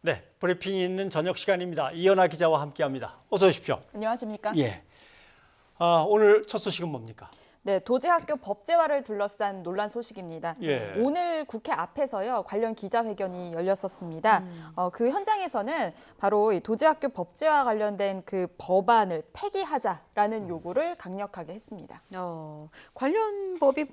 네, 브리핑이 있는 저녁 시간입니다. 이현아 기자와 함께합니다. 어서 오십시오. 안녕하십니까? 예. 오늘 첫 소식은 뭡니까? 네, 도제학교 법제화를 둘러싼 논란 소식입니다. 예. 오늘 국회 앞에서요 관련 기자회견이 열렸었습니다. 그 현장에서는 바로 이 도제학교 법제화 관련된 그 법안을 폐기하자라는 요구를 강력하게 했습니다. 관련 법이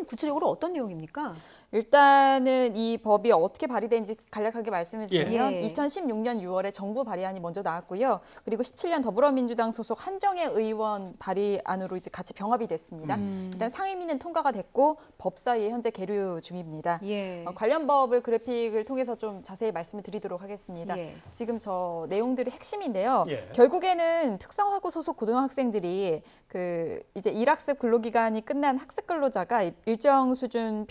구체적으로 어떤 내용입니까? 일단은 이 법이 어떻게 발의된지 간략하게 말씀을 드리면 예. 2016년 6월에 정부 발의안이 먼저 나왔고요. 그리고 17년 더불어민주당 소속 한정혜 의원 발의안으로 이제 같이 병합이 됐습니다. 일단 상임위는 통과가 됐고 법사위에 현재 계류 중입니다. 예. 관련 법을 그래픽을 통해서 좀 자세히 말씀을 드리도록 하겠습니다. 예. 지금 저 내용들이 핵심인데요. 예. 결국에는 특성화고 소속 고등학생들이 그 이제 일학습 근로기간이 끝난 학습 근로자가 일정 수준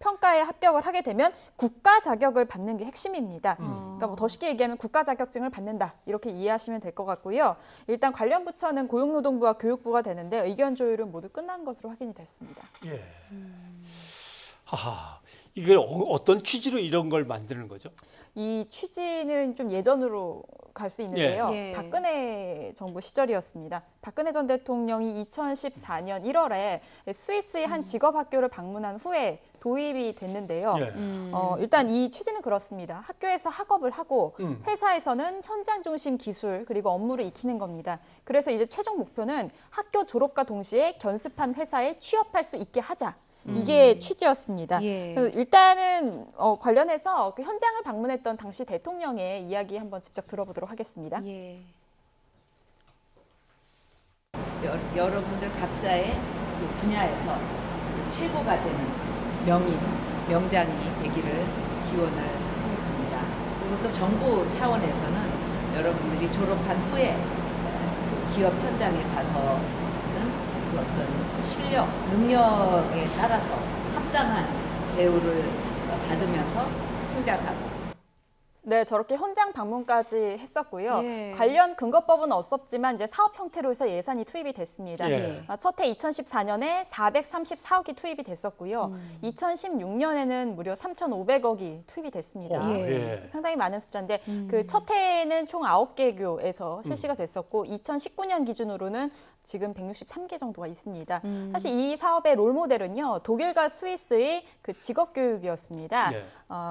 평가에 합격을 하게 되면 국가 자격을 받는 게 핵심입니다. 그러니까 뭐 더 쉽게 얘기하면 국가 자격증을 받는다 이렇게 이해하시면 될 것 같고요. 일단 관련 부처는 고용노동부와 교육부가 되는데 의견 조율은 모두 끝난 것으로 확인이 됐습니다. 예. 하하. 이게 어떤 취지로 이런 걸 만드는 거죠? 이 취지는 좀 예전으로 갈 수 있는데요. 예. 박근혜 정부 시절이었습니다. 박근혜 전 대통령이 2014년 1월에 스위스의 한 직업학교를 방문한 후에 도입이 됐는데요. 예. 일단 이 취지는 그렇습니다. 학교에서 학업을 하고 회사에서는 현장 중심 기술 그리고 업무를 익히는 겁니다. 그래서 이제 최종 목표는 학교 졸업과 동시에 견습한 회사에 취업할 수 있게 하자. 이게 취지였습니다. 예. 그래서 일단은 관련해서 그 현장을 방문했던 당시 대통령의 이야기 한번 직접 들어보도록 하겠습니다. 예. 여러분들 각자의 그 분야에서 최고가 되는 명장이 되기를 기원을 하겠습니다. 그리고 또 정부 차원에서는 여러분들이 졸업한 후에 그 기업 현장에 가서는 그 어떤 실력, 능력에 따라서 합당한 대우를 받으면서 성장하고 네, 저렇게 현장 방문까지 했었고요. 예. 관련 근거법은 없었지만 이제 사업 형태로 해서 예산이 투입이 됐습니다. 예. 첫 해 2014년에 434억이 투입이 됐었고요. 2016년에는 무려 3,500억이 투입이 됐습니다. 예. 상당히 많은 숫자인데 그 첫 해에는 총 9개 교에서 실시가 됐었고 2019년 기준으로는 지금 163개 정도가 있습니다. 사실 이 사업의 롤모델은요. 독일과 스위스의 그 직업교육이었습니다. 예.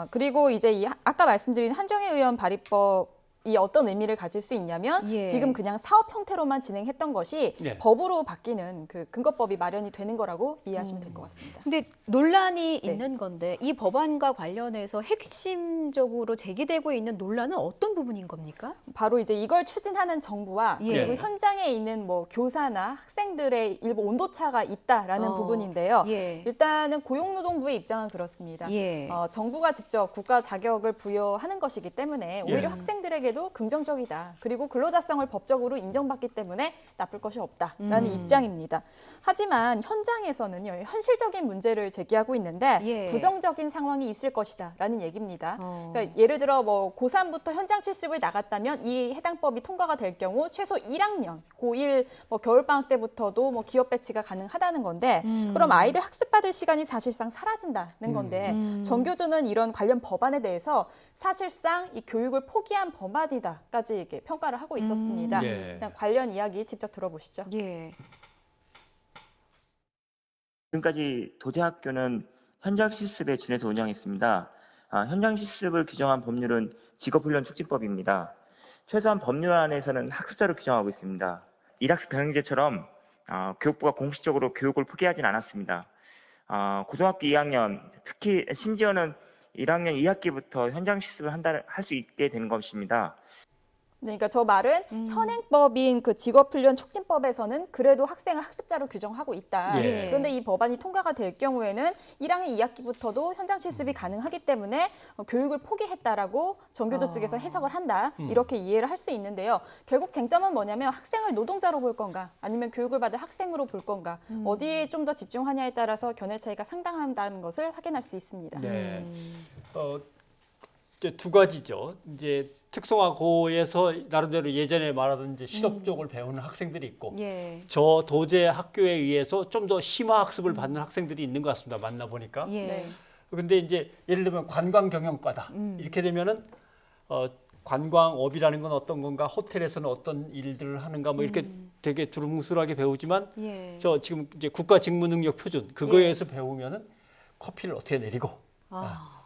그리고 이제 아까 말씀드린 한정혜 의원 발의법이 어떤 의미를 가질 수 있냐면 예. 지금 그냥 사업 형태로만 진행했던 것이 예. 법으로 바뀌는 그 근거법이 마련이 되는 거라고 이해하시면 될 것 같습니다. 근데 논란이 네. 있는 건데 이 법안과 관련해서 핵심적으로 제기되고 있는 논란은 어떤 부분인 겁니까? 바로 이제 이걸 추진하는 정부와 예. 그리고 현장에 있는 뭐 교사나 학생들의 일부 온도차가 있다라는 부분인데요. 예. 일단은 고용노동부의 입장은 그렇습니다. 예. 정부가 직접 국가 자격을 부여하는 것이기 때문에 오히려 예. 학생들에게도 긍정적이다. 그리고 근로자성을 법적으로 인정받기 때문에 나쁠 것이 없다라는 입장입니다. 하지만 현장에서는요. 현실적인 문제를 제기하고 있는데 예. 부정적인 상황이 있을 것이다라는 얘기입니다. 어. 그러니까 예를 들어 뭐 고3부터 현장 실습을 나갔다면 이 해당 법이 통과가 될 경우 최소 1학년, 고1 뭐 겨울방학 때부터도 뭐 기업 배치가 가능하다는 건데 그럼 아이들 학습받을 시간이 사실상 사라진다는 건데 정교조는 이런 관련 법안에 대해서 사실상 이 교육을 포기한 법안이다까지 이렇게 평가를 하고 있었습니다. 예. 일단 관련 이야기 직접 들어보시죠. 예. 지금까지 도제학교는 현장 실습에 준해서 운영했습니다. 현장 실습을 규정한 법률은 직업훈련촉진법입니다. 최소한 법률안에서는 학습자로 규정하고 있습니다. 일학습 병행제처럼 교육부가 공식적으로 교육을 포기하진 않았습니다. 고등학교 2학년, 특히 심지어는 1학년 2학기부터 현장 실습을 할 수 있게 되는 것입니다. 그러니까 저 말은 현행법인 그 직업훈련 촉진법에서는 그래도 학생을 학습자로 규정하고 있다. 예. 그런데 이 법안이 통과가 될 경우에는 1학년 2학기부터도 현장 실습이 가능하기 때문에 교육을 포기했다라고 정교조 측에서 해석을 한다. 이렇게 이해를 할 수 있는데요. 결국 쟁점은 뭐냐면 학생을 노동자로 볼 건가 아니면 교육을 받을 학생으로 볼 건가 어디에 좀 더 집중하냐에 따라서 견해 차이가 상당하다는 것을 확인할 수 있습니다. 네. 이제 두 가지죠. 이제 특성화고에서 나름대로 예전에 말하던 이제 실업 쪽을 배우는 학생들이 있고 예. 저 도제 학교에 의해서 좀 더 심화 학습을 받는 학생들이 있는 것 같습니다. 만나 보니까. 예. 네. 근데 이제 예를 들면 관광 경영과다. 이렇게 되면은 관광업이라는 건 어떤 건가, 호텔에서는 어떤 일들을 하는가, 뭐 이렇게 되게 두루뭉술하게 배우지만 예. 저 지금 이제 국가직무능력 표준 그거에 의해서 배우면은 커피를 어떻게 내리고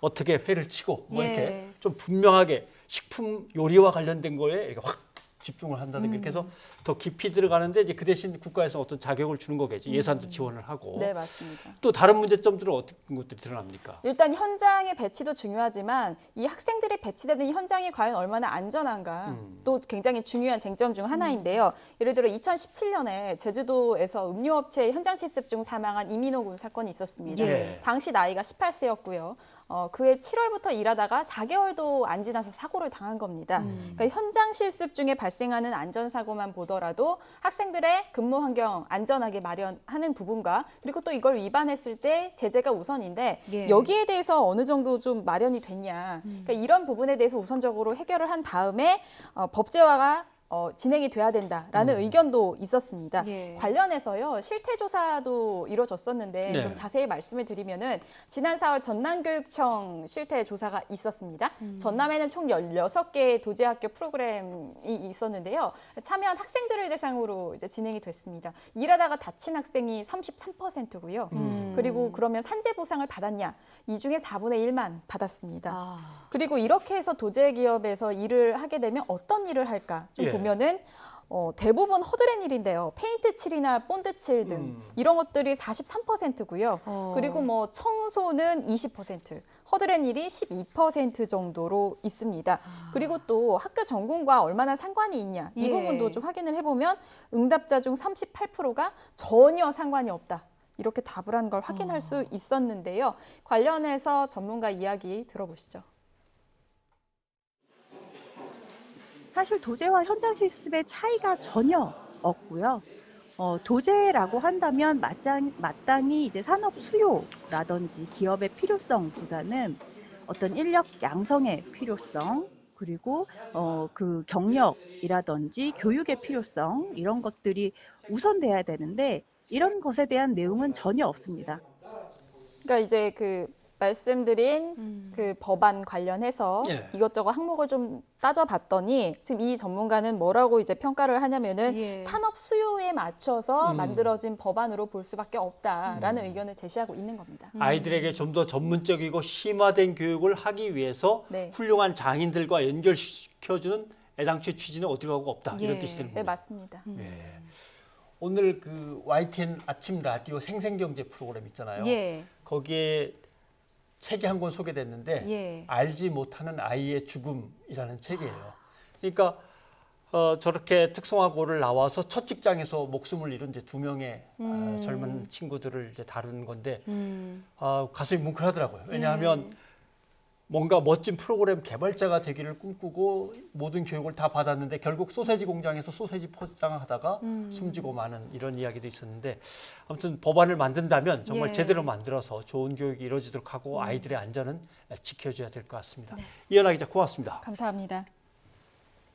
어떻게 회를 치고 뭐 예. 이렇게 좀 분명하게 식품 요리와 관련된 거에 이렇게 확 집중을 한다든가 이렇게 해서 더 깊이 들어가는데 이제 그 대신 국가에서 어떤 자격을 주는 거겠지. 예산도 지원을 하고. 네, 맞습니다. 또 다른 문제점들은 어떤 것들이 드러납니까? 일단 현장의 배치도 중요하지만 이 학생들이 배치되는 현장이 과연 얼마나 안전한가 또 굉장히 중요한 쟁점 중 하나인데요. 예를 들어 2017년에 제주도에서 음료업체 현장 실습 중 사망한 이민호 군 사건이 있었습니다. 예. 당시 나이가 18세였고요. 그해 7월부터 일하다가 4개월도 안 지나서 사고를 당한 겁니다. 그러니까 현장 실습 중에 발생하는 안전사고만 보더라도 학생들의 근무 환경 안전하게 마련하는 부분과 그리고 또 이걸 위반했을 때 제재가 우선인데 예. 여기에 대해서 어느 정도 좀 마련이 됐냐. 그러니까 이런 부분에 대해서 우선적으로 해결을 한 다음에 법제화가 진행이 돼야 된다라는 의견도 있었습니다. 예. 관련해서요 실태조사도 이루어졌었는데 네. 좀 자세히 말씀을 드리면은 지난 4월 전남교육청 실태조사가 있었습니다. 전남에는 총 16개의 도제학교 프로그램이 있었는데요. 참여한 학생들을 대상으로 이제 진행이 됐습니다. 일하다가 다친 학생이 33%고요. 그리고 그러면 산재 보상을 받았냐? 이 중에 4분의 1만 받았습니다. 그리고 이렇게 해서 도제기업에서 일을 하게 되면 어떤 일을 할까? 좀 예. 보면은 대부분 허드렛 일인데요. 페인트 칠이나 본드 칠 등 이런 것들이 43%고요. 그리고 뭐 청소는 20%, 허드렛 일이 12% 정도로 있습니다. 그리고 또 학교 전공과 얼마나 상관이 있냐 이 예. 부분도 좀 확인을 해보면 응답자 중 38%가 전혀 상관이 없다. 이렇게 답을 한 걸 확인할 수 있었는데요. 관련해서 전문가 이야기 들어보시죠. 사실 도제와 현장 실습의 차이가 전혀 없고요. 도제라고 한다면 마땅히 이제 산업 수요라든지 기업의 필요성보다는 어떤 인력 양성의 필요성 그리고 그 경력이라든지 교육의 필요성 이런 것들이 우선돼야 되는데 이런 것에 대한 내용은 전혀 없습니다. 그러니까 이제 그 말씀드린 그 법안 관련해서 예. 이것저것 항목을 좀 따져봤더니 지금 이 전문가는 뭐라고 이제 평가를 하냐면은 예. 산업 수요에 맞춰서 만들어진 법안으로 볼 수밖에 없다라는 의견을 제시하고 있는 겁니다. 아이들에게 좀 더 전문적이고 심화된 교육을 하기 위해서 네. 훌륭한 장인들과 연결시켜주는 애당초 취지는 어디로 가고 없다. 이런 예. 뜻이 되는 네, 거예요. 맞습니다. 예. 오늘 그 YTN 아침 라디오 생생경제 프로그램 있잖아요. 예. 거기에 책이 한 권 소개됐는데 예. 알지 못하는 아이의 죽음이라는 책이에요. 그러니까 저렇게 특성화고를 나와서 첫 직장에서 목숨을 잃은 이제 2명의 젊은 친구들을 이제 다루는 건데 가슴이 뭉클하더라고요. 왜냐하면 뭔가 멋진 프로그램 개발자가 되기를 꿈꾸고 모든 교육을 다 받았는데 결국 소세지 공장에서 소세지 포장하다가 숨지고 마는 이런 이야기도 있었는데 아무튼 법안을 만든다면 정말 예. 제대로 만들어서 좋은 교육이 이루어지도록 하고 아이들의 안전은 지켜줘야 될 것 같습니다. 이현아 기자 고맙습니다. 감사합니다.